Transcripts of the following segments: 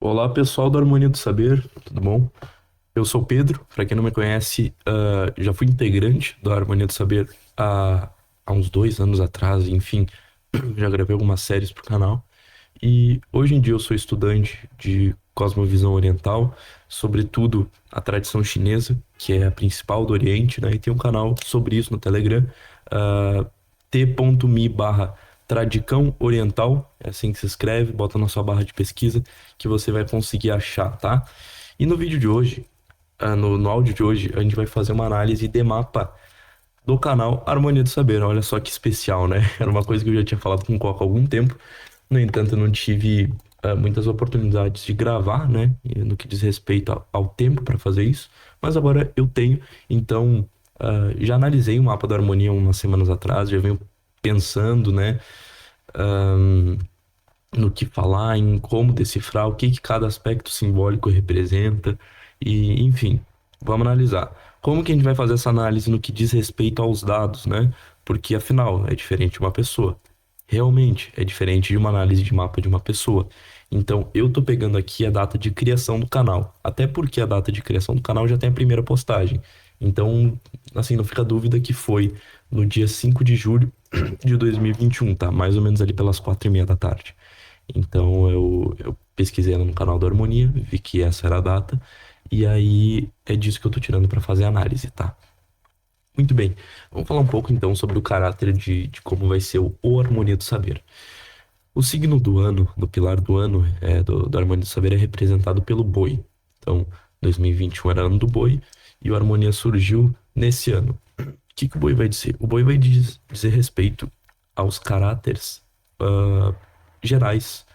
Olá, pessoal da Harmonia do Saber, tudo bom? Eu sou o Pedro, para quem não me conhece, já fui integrante da Harmonia do Saber há uns 2 anos atrás, enfim, já gravei algumas séries pro canal. E hoje em dia eu sou estudante de Cosmovisão Oriental, sobretudo a tradição chinesa, que é a principal do Oriente, né? E tem um canal sobre isso no Telegram, uh, t.me/Tradicão Oriental, é assim que se escreve, bota na sua barra de pesquisa que você vai conseguir achar, tá? E no vídeo de hoje, no áudio de hoje, a gente vai fazer uma análise de mapa do canal Harmonia do Saber. Olha só que especial, né? Era uma coisa que eu já tinha falado com o Coca há algum tempo. No entanto, eu não tive muitas oportunidades de gravar, né? No que diz respeito ao tempo para fazer isso. Mas agora eu tenho. Então, já analisei o mapa da Harmonia umas semanas atrás, já venho pensando, né? No que falar, em como decifrar, o que que cada aspecto simbólico representa. E, enfim, vamos analisar. Como que a gente vai fazer essa análise no que diz respeito aos dados, né? Porque afinal é diferente de uma pessoa. Realmente é diferente de uma análise de mapa de uma pessoa. Então, eu tô pegando aqui a data de criação do canal. Até porque a data de criação do canal já tem a primeira postagem. Então, assim, não fica dúvida que foi no dia 5 de julho de 2021, tá? Mais ou menos ali pelas 4h30 da tarde. Então eu pesquisei no canal da Harmonia, vi que essa era a data, e aí é disso que eu tô tirando para fazer a análise, tá? Muito bem, vamos falar um pouco então sobre o caráter de como vai ser o Harmonia do Saber. O signo do ano, do pilar do ano do Harmonia do Saber é representado pelo boi. Então, 2021 era ano do boi e o Harmonia surgiu nesse ano. O que que o boi vai dizer? O boi vai dizer respeito aos caráteres gerais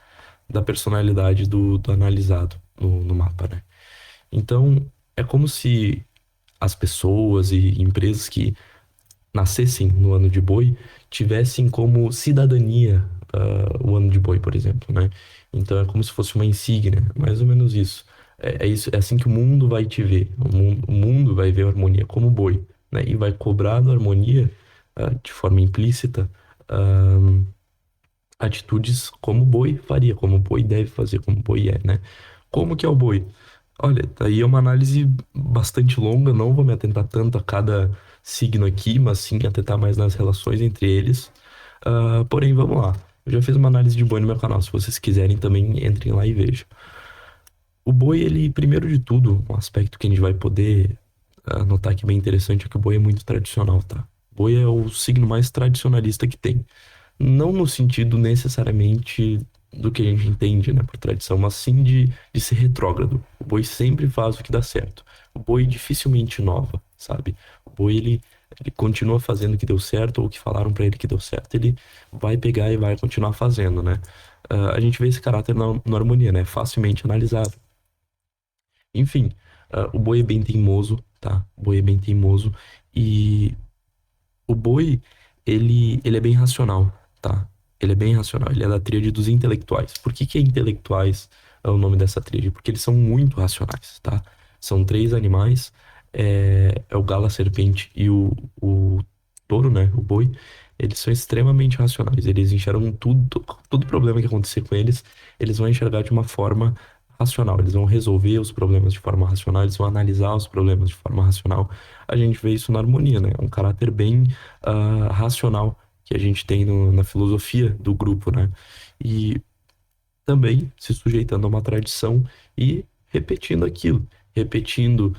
da personalidade do analisado no mapa, né? Então, é como se as pessoas e empresas que nascessem no ano de boi tivessem como cidadania o ano de boi, por exemplo, né? Então, é como se fosse uma insígnia, mais ou menos isso. É isso, é assim que o mundo vai te ver. O mundo vai ver a harmonia como boi, né? E vai cobrar da harmonia, de forma implícita, atitudes como o boi faria, como o boi deve fazer, como o boi é, né? Como que é o boi? Olha, daí é uma análise bastante longa, não vou me atentar tanto a cada signo aqui, mas sim atentar mais nas relações entre eles. Porém, vamos lá. Eu já fiz uma análise de boi no meu canal, se vocês quiserem também entrem lá e vejam. O boi, ele, primeiro de tudo, um aspecto que a gente vai poder notar que é bem interessante é que o boi é muito tradicional, tá? O boi é o signo mais tradicionalista que tem. Não no sentido necessariamente do que a gente entende, né, por tradição, mas sim de ser retrógrado. O boi sempre faz o que dá certo. O boi dificilmente inova, sabe? O boi, ele continua fazendo o que deu certo ou o que falaram pra ele que deu certo, ele vai pegar e vai continuar fazendo, né? A gente vê esse caráter na harmonia, né? Facilmente analisável. Enfim, o boi é bem teimoso, tá? O boi é bem teimoso e o boi, ele é bem racional, tá? Ele é bem racional, ele é da tríade dos intelectuais. Por que que é intelectuais é o nome dessa tríade? Porque eles são muito racionais, tá? São três animais, é o galo, a serpente e o touro, né? O boi. Eles são extremamente racionais. Eles enxergam tudo, todo problema que acontecer com eles, eles vão enxergar de uma forma racional. Eles vão resolver os problemas de forma racional, eles vão analisar os problemas de forma racional. A gente vê isso na harmonia, né? É um caráter bem racional que a gente tem na filosofia do grupo, né? E também se sujeitando a uma tradição e repetindo aquilo, repetindo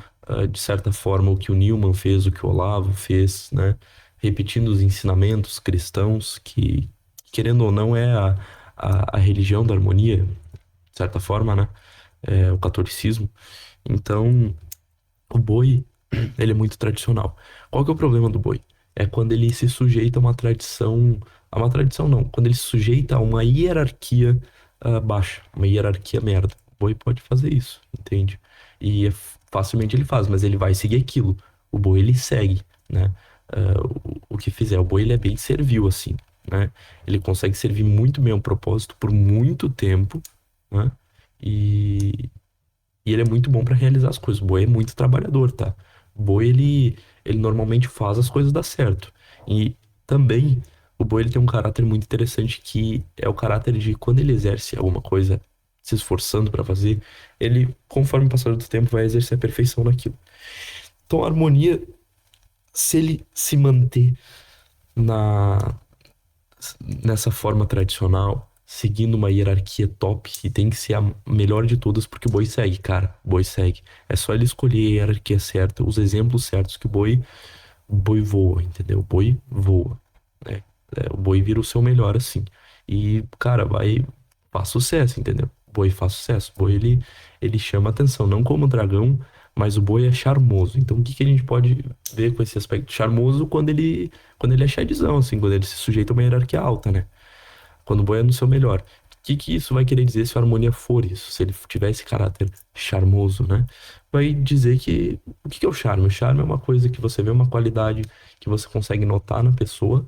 de certa forma o que o Newman fez, o que o Olavo fez, né? Repetindo os ensinamentos cristãos que, querendo ou não, é a religião da harmonia, de certa forma, né? É o catolicismo. Então, o boi, ele é muito tradicional. Qual que é o problema do boi? É quando ele se sujeita a uma tradição não, quando ele se sujeita a uma hierarquia baixa, uma hierarquia merda. O boi pode fazer isso, entende? E facilmente ele faz, mas ele vai seguir aquilo. O boi ele segue, né? O que fizer. O boi ele é bem servil assim, né? Ele consegue servir muito bem a um propósito por muito tempo, né? E, e ele é muito bom pra realizar as coisas. O boi é muito trabalhador, tá? O boi, ele normalmente faz as coisas dar certo. E também, o boi, ele tem um caráter muito interessante que é o caráter de quando ele exerce alguma coisa se esforçando pra fazer, ele, conforme o passar do tempo, vai exercer a perfeição naquilo. Então, a harmonia, se ele se manter na, nessa forma tradicional, seguindo uma hierarquia top, e tem que ser a melhor de todas, porque o boi segue, cara. O boi segue. É só ele escolher a hierarquia certa, os exemplos certos que o boi voa, entendeu? O boi voa, né? O boi vira o seu melhor, assim. E, cara, faz sucesso, entendeu? O boi faz sucesso. O boi, ele chama atenção, não como dragão, mas o boi é charmoso. Então, o que que a gente pode ver com esse aspecto charmoso quando ele é chadzão, assim, quando ele se sujeita a uma hierarquia alta, né? Quando o boi é no seu melhor. O que que isso vai querer dizer se a harmonia for isso? Se ele tiver esse caráter charmoso, né? Vai dizer que... O que que é o charme? O charme é uma coisa que você vê, uma qualidade que você consegue notar na pessoa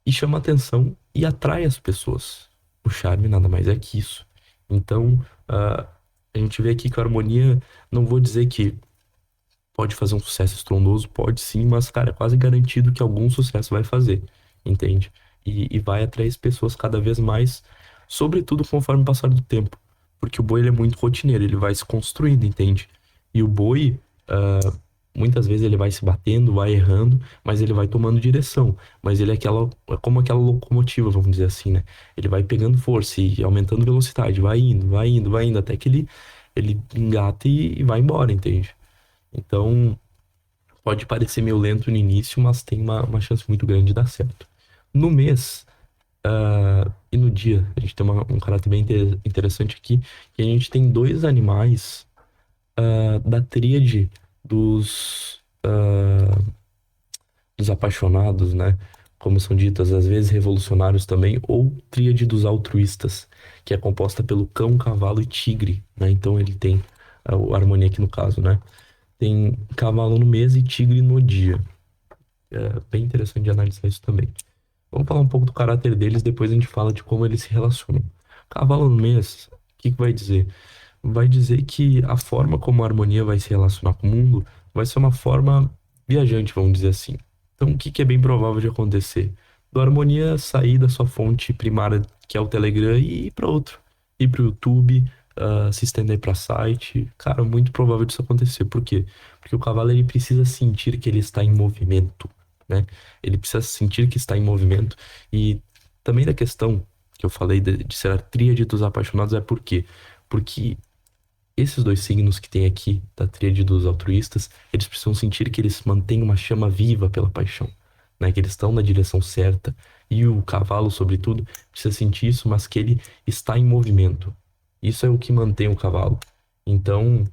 e chama atenção e atrai as pessoas. O charme nada mais é que isso. Então, a gente vê aqui que a harmonia... Não vou dizer que pode fazer um sucesso estrondoso, pode sim, mas, cara, é quase garantido que algum sucesso vai fazer, entende? E vai atrair as pessoas cada vez mais, sobretudo conforme o passar do tempo. Porque o boi, ele é muito rotineiro, ele vai se construindo, entende? E o boi, muitas vezes ele vai se batendo, vai errando, mas ele vai tomando direção. Mas ele é como aquela locomotiva, vamos dizer assim, né? Ele vai pegando força e aumentando velocidade, vai indo, vai indo, vai indo, até que ele engata e vai embora, entende? Então, pode parecer meio lento no início, mas tem uma chance muito grande de dar certo. No mês, e no dia, a gente tem um caráter bem interessante aqui, que a gente tem dois animais da tríade dos apaixonados, né? Como são ditas, às vezes revolucionários também, ou tríade dos altruístas, que é composta pelo cão, cavalo e tigre, né? Então ele tem a harmonia aqui no caso, né? Tem cavalo no mês e tigre no dia. É bem interessante de analisar isso também. Vamos falar um pouco do caráter deles, depois a gente fala de como eles se relacionam. Cavalo no mês, o que que vai dizer? Vai dizer que a forma como a harmonia vai se relacionar com o mundo vai ser uma forma viajante, vamos dizer assim. Então, o que que é bem provável de acontecer? Do harmonia sair da sua fonte primária, que é o Telegram, e ir para outro. Ir para o YouTube, se estender para site. Cara, muito provável disso acontecer. Por quê? Porque o cavalo ele precisa sentir que ele está em movimento, né? Ele precisa sentir que está em movimento. E também da questão que eu falei de ser a tríade dos apaixonados é por quê? Porque esses dois signos que tem aqui, da tríade dos altruístas, eles precisam sentir que eles mantêm uma chama viva pela paixão, né? Que eles estão na direção certa. E o cavalo, sobretudo, precisa sentir isso, mas que ele está em movimento. Isso é o que mantém o cavalo. Então,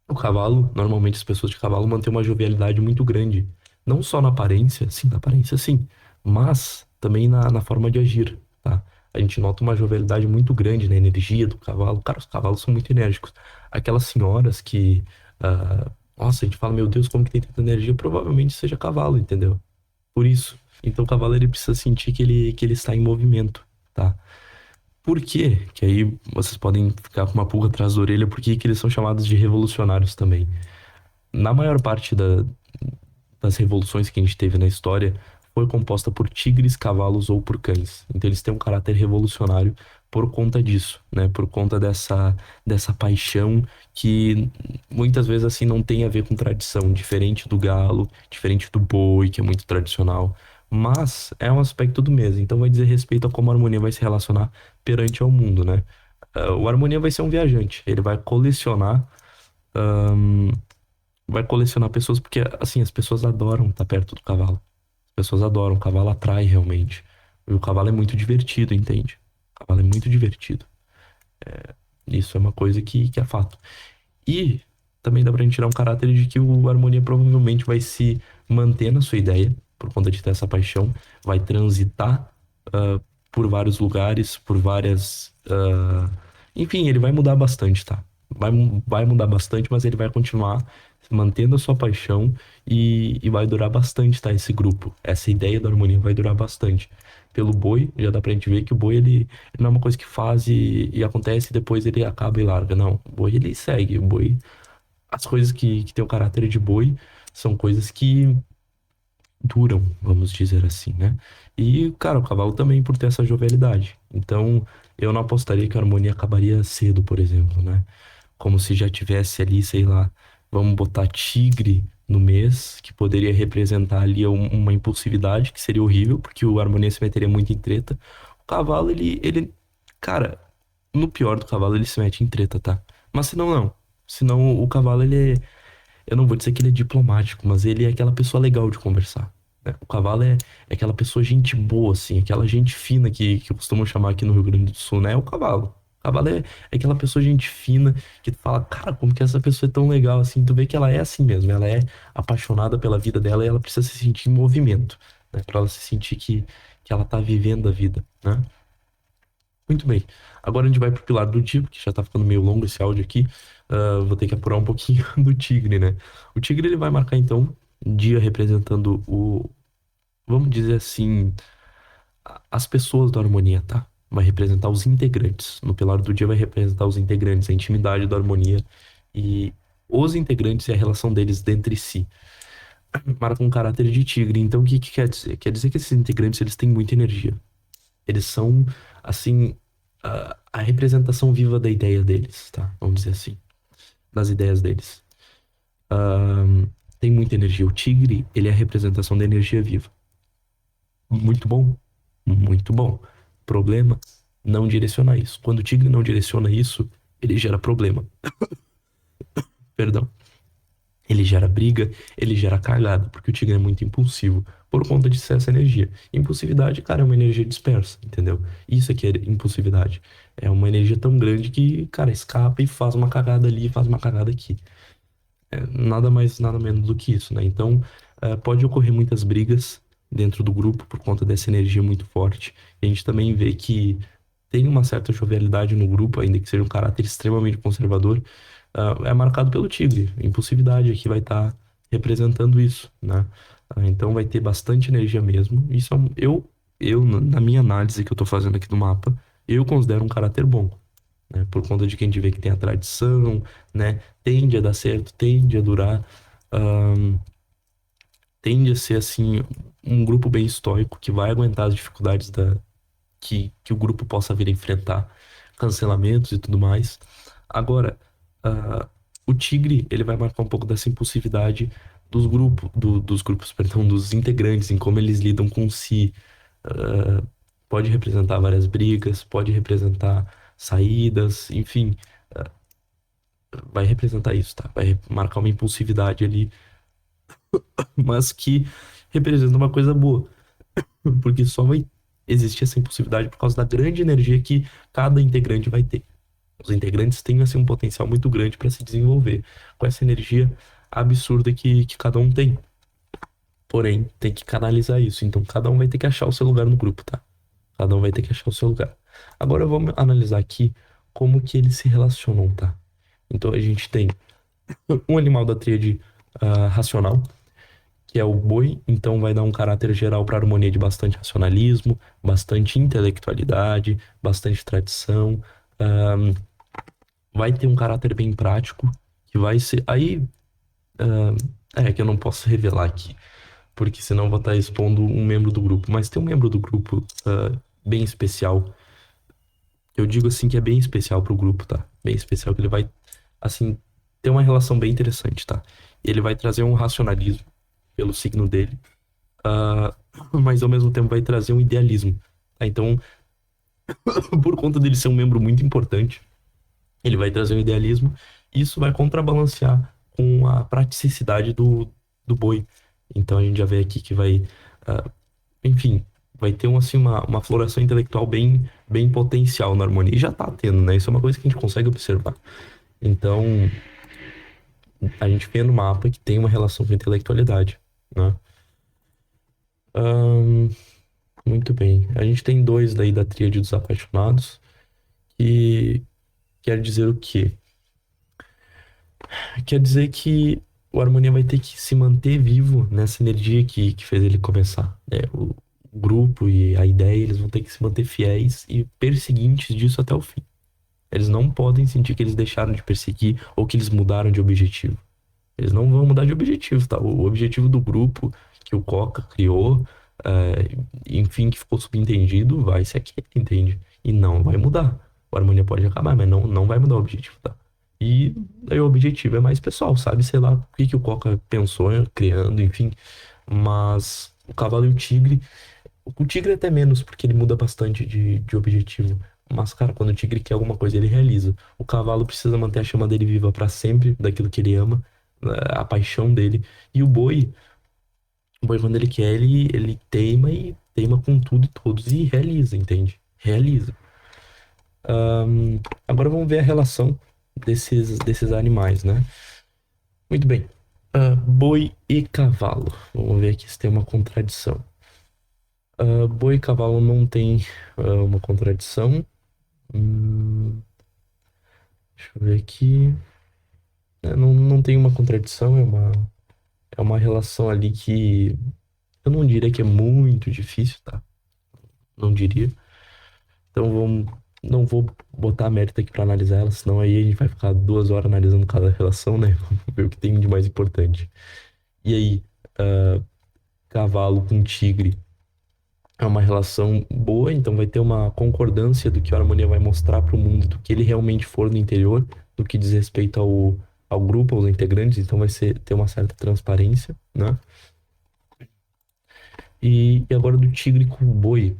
o cavalo, normalmente as pessoas de cavalo mantêm uma jovialidade muito grande. Não só na aparência sim, mas também na forma de agir, tá? A gente nota uma jovialidade muito grande na energia do cavalo. Cara, os cavalos são muito enérgicos. Aquelas senhoras que, nossa, a gente fala, meu Deus, como que tem tanta energia? Provavelmente seja cavalo, entendeu? Por isso. Então o cavalo ele precisa sentir que ele está em movimento, tá? Por quê? Que aí vocês podem ficar com uma pulga atrás da orelha, por que que eles são chamados de revolucionários também? Na maior parte das revoluções que a gente teve na história, foi composta por tigres, cavalos ou por cães. Então eles têm um caráter revolucionário por conta disso, né? Por conta dessa paixão que muitas vezes assim não tem a ver com tradição, diferente do galo, diferente do boi, que é muito tradicional. Mas é um aspecto do mesmo, então vai dizer respeito a como a harmonia vai se relacionar perante ao mundo, né? O harmonia vai ser um viajante, ele vai colecionar pessoas, porque assim, as pessoas adoram estar perto do cavalo. As pessoas adoram, o cavalo atrai realmente. E o cavalo é muito divertido, entende? O cavalo é muito divertido. Isso é uma coisa que é fato. E também dá pra gente tirar um caráter de que o Harmonia provavelmente vai se manter na sua ideia, por conta de ter essa paixão, vai transitar por vários lugares, por várias. Enfim, ele vai mudar bastante, tá? Vai mudar bastante, mas ele vai continuar mantendo a sua paixão e vai durar bastante, tá? Esse grupo. Essa ideia da harmonia vai durar bastante. Pelo boi, já dá pra gente ver que o boi, ele não é uma coisa que faz e acontece e depois ele acaba e larga. Não, o boi, ele segue. O boi, as coisas que tem o caráter de boi são coisas que duram, vamos dizer assim, né? E, cara, o cavalo também por ter essa jovialidade. Então, Eu não apostaria que a harmonia acabaria cedo, por exemplo, né? Como se já tivesse ali, sei lá, vamos botar tigre no mês, que poderia representar ali uma impulsividade, que seria horrível, porque o harmonia se meteria muito em treta. O cavalo, cara, no pior do cavalo, ele se mete em treta, tá? Mas se não, não. Senão o cavalo, eu não vou dizer que ele é diplomático, mas ele é aquela pessoa legal de conversar, né? O cavalo é aquela pessoa gente boa, assim, aquela gente fina que eu costumo chamar aqui no Rio Grande do Sul, né? É o cavalo. O cavalo é aquela pessoa gente fina que tu fala, cara, como que essa pessoa é tão legal assim? Tu vê que ela é assim mesmo, ela é apaixonada pela vida dela e ela precisa se sentir em movimento, né? Pra ela se sentir que ela tá vivendo a vida, né? Muito bem. Agora a gente vai pro pilar do dia, porque já tá ficando meio longo esse áudio aqui. Vou ter que apurar um pouquinho do tigre, né? O tigre ele vai marcar então um dia representando vamos dizer assim, as pessoas da harmonia, tá? Vai representar os integrantes. No pilar do dia vai representar os integrantes, a intimidade da harmonia e os integrantes e a relação deles dentre si. Marca um caráter de tigre. Então o que que quer dizer? Quer dizer que esses integrantes eles têm muita energia. Eles são, assim, a representação viva da ideia deles, tá? Vamos dizer assim, das ideias deles. Tem muita energia. O tigre, ele é a representação da energia viva. Muito bom? Muito bom. Problema? Não direcionar isso. Quando o tigre não direciona isso, ele gera problema. Perdão. Ele gera briga, ele gera cagada, porque o tigre é muito impulsivo por conta de ser essa energia. Impulsividade, cara, é uma energia dispersa, entendeu? Isso aqui é impulsividade. É uma energia tão grande que, cara, escapa e faz uma cagada ali, faz uma cagada aqui. Nada mais, nada menos do que isso, né? Então, pode ocorrer muitas brigas dentro do grupo por conta dessa energia muito forte. E a gente também vê que tem uma certa jovialidade no grupo, ainda que seja um caráter extremamente conservador, é marcado pelo tigre. Impulsividade aqui vai estar representando isso, né? Então vai ter bastante energia mesmo. Isso na minha análise que eu tô fazendo aqui do mapa, eu considero um caráter bom, né? Por conta de que a gente vê que tem a tradição, né? Tende a dar certo, tende a durar, ahn, tende a ser, assim, um grupo bem estoico que vai aguentar as dificuldades que o grupo possa vir a enfrentar, cancelamentos e tudo mais. Agora, ah, o tigre, ele vai marcar um pouco dessa impulsividade dos grupos, perdão, dos integrantes, em como eles lidam com si. Ah, pode representar várias brigas, pode representar saídas, enfim, vai representar isso, tá? Vai marcar uma impulsividade ali, mas que representa uma coisa boa, porque só vai existir essa impulsividade por causa da grande energia que cada integrante vai ter. Os integrantes têm assim um potencial muito grande para se desenvolver com essa energia absurda que cada um tem. Porém, tem que canalizar isso. Então, cada um vai ter que achar o seu lugar no grupo, tá? Cada um vai ter que achar o seu lugar. Agora, vamos analisar aqui como que eles se relacionam, tá? Então, a gente tem um animal da tríade racional, que é o boi. Então, vai dar um caráter geral para harmonia de bastante racionalismo, bastante intelectualidade, bastante tradição. Vai ter um caráter bem prático, que vai ser. Aí, que eu não posso revelar aqui, porque senão eu vou estar expondo um membro do grupo. Mas tem um membro do grupo bem especial. Eu digo assim que é bem especial pro grupo, tá? Bem especial, que ele vai, assim, ter uma relação bem interessante, tá? Ele vai trazer um racionalismo pelo signo dele, ah, mas ao mesmo tempo vai trazer um idealismo, tá? Então, por conta dele ser um membro muito importante, ele vai trazer um idealismo, e isso vai contrabalancear com a praticidade do boi. Então a gente já vê aqui que vai, ah, enfim, vai ter assim, uma floração intelectual bem potencial na harmonia. E já tá tendo, né? Isso é uma coisa que a gente consegue observar. Então, a gente vê no mapa que tem uma relação com a intelectualidade, né? Ahn, muito bem. A gente tem dois daí da tríade dos apaixonados, que quer dizer o quê? Quer dizer que o Harmonia vai ter que se manter vivo nessa energia que fez ele começar, né? O grupo e a ideia, eles vão ter que se manter fiéis e perseguintes disso até o fim. Eles não podem sentir que eles deixaram de perseguir ou que eles mudaram de objetivo. Eles não vão mudar de objetivo, tá? O objetivo do grupo que o Coca criou, enfim, que ficou subentendido, vai ser aquele, entende? E não vai mudar. A harmonia pode acabar, mas não vai mudar o objetivo, tá? E aí o objetivo é mais pessoal, sabe? Sei lá o que que o Coca pensou criando, enfim. Mas o cavalo e o tigre. O tigre até menos, porque ele muda bastante de objetivo. Mas, cara, quando o tigre quer alguma coisa, ele realiza. O cavalo precisa manter a chama dele viva pra sempre, daquilo que ele ama, a paixão dele. E o boi, quando ele quer, ele teima e teima com tudo e todos e realiza, entende? Realiza. Agora vamos ver a relação desses animais, né? Muito bem. Boi e cavalo. Vamos ver aqui se tem uma contradição. Boi e cavalo não tem uma contradição. Hum, deixa eu ver aqui. Não tem uma contradição, é uma relação ali que eu não diria que é muito difícil, tá? Não diria. Então não vou botar a mérito aqui pra analisar ela, senão aí a gente vai ficar 2 horas analisando cada relação, né? Vamos ver o que tem de mais importante. E aí, cavalo com tigre é uma relação boa, então vai ter uma concordância do que a harmonia vai mostrar para o mundo, do que ele realmente for no interior, do que diz respeito ao grupo, aos integrantes, então ter uma certa transparência, né? E agora do tigre com o boi.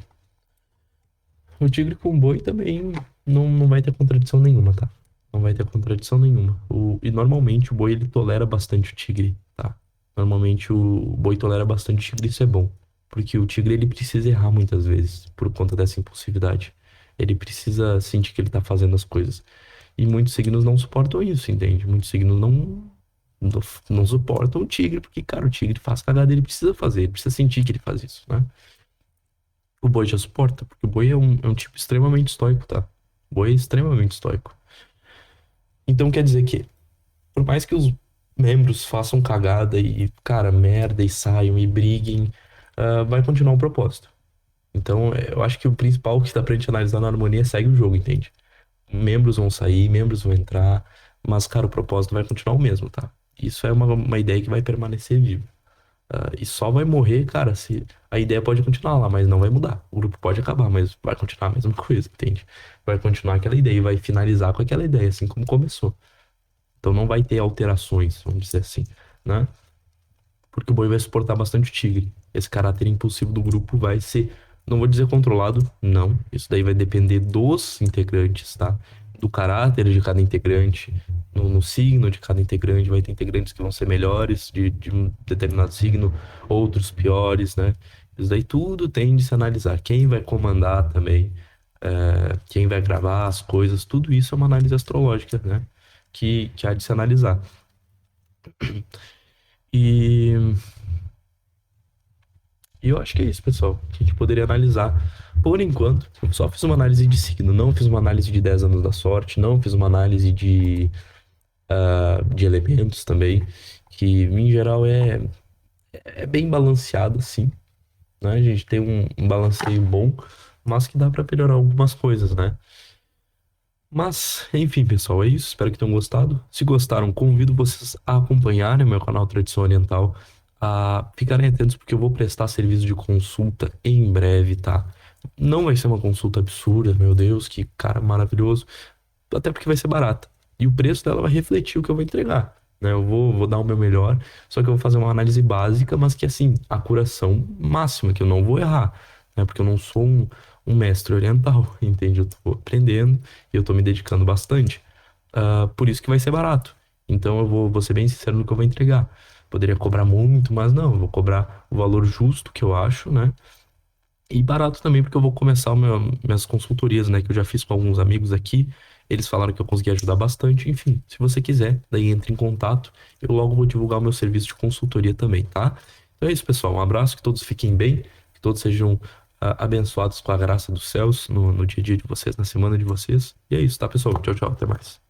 O tigre com o boi também não vai ter contradição nenhuma, tá? Não vai ter contradição nenhuma. E normalmente o boi ele tolera bastante o tigre, tá? Normalmente o boi tolera bastante o tigre, isso é bom. Porque o tigre ele precisa errar muitas vezes por conta dessa impulsividade. Ele precisa sentir que ele tá fazendo as coisas. E muitos signos não suportam isso, entende? Muitos signos não, não suportam o tigre, porque, cara, o tigre faz cagada, ele precisa fazer, ele precisa sentir que ele faz isso, né? O boi já suporta, porque o boi é um tipo extremamente estoico, tá? O boi é extremamente estoico. Então quer dizer que, por mais que os membros façam cagada e, cara, merda, e saiam e briguem, vai continuar o propósito. Então, eu acho que o principal que dá pra gente analisar na harmonia segue o jogo, entende? Membros vão sair, membros vão entrar, mas, cara, o propósito vai continuar o mesmo, tá? Isso é uma ideia que vai permanecer viva. E só vai morrer, cara, se a ideia pode continuar lá, mas não vai mudar. O grupo pode acabar, mas vai continuar a mesma coisa, entende? Vai continuar aquela ideia e vai finalizar com aquela ideia, assim como começou. Então não vai ter alterações, vamos dizer assim, né? Porque o boi vai suportar bastante o tigre. Esse caráter impulsivo do grupo vai ser, não vou dizer controlado, não. Isso daí vai depender dos integrantes, tá? Do caráter de cada integrante, no signo de cada integrante. Vai ter integrantes que vão ser melhores de um determinado signo, outros piores, né? Isso daí tudo tem de se analisar. Quem vai comandar também, quem vai gravar as coisas, tudo isso é uma análise astrológica, né? Que há de se analisar. E E eu acho que é isso, pessoal, que a gente poderia analisar. Por enquanto, eu só fiz uma análise de signo, não fiz uma análise de 10 anos da sorte, não fiz uma análise de elementos também, que em geral é bem balanceado, sim, né? A gente tem um balanceio bom, mas que dá pra melhorar algumas coisas, né? Mas, enfim, pessoal, é isso. Espero que tenham gostado. Se gostaram, convido vocês a acompanharem o meu canal Tradição Oriental, a ficarem atentos, porque eu vou prestar serviço de consulta em breve, tá? Não vai ser uma consulta absurda, meu Deus, que cara maravilhoso. Até porque vai ser barata. E o preço dela vai refletir o que eu vou entregar, né? Eu vou dar o meu melhor, só que eu vou fazer uma análise básica, mas que, assim, a curação máxima, que eu não vou errar, né? Porque eu não sou um mestre oriental, entende? Eu tô aprendendo e eu tô me dedicando bastante. Por isso que vai ser barato. Então eu vou ser bem sincero no que eu vou entregar. Poderia cobrar muito, mas não, eu vou cobrar o valor justo que eu acho, né? E barato também, porque eu vou começar minhas consultorias, né? Que eu já fiz com alguns amigos aqui. Eles falaram que eu consegui ajudar bastante. Enfim, se você quiser, daí entre em contato. Eu logo vou divulgar o meu serviço de consultoria também, tá? Então é isso, pessoal. Um abraço, que todos fiquem bem, que todos sejam abençoados com a graça dos céus no dia a dia de vocês, na semana de vocês. E é isso, tá, pessoal? Tchau, tchau, até mais.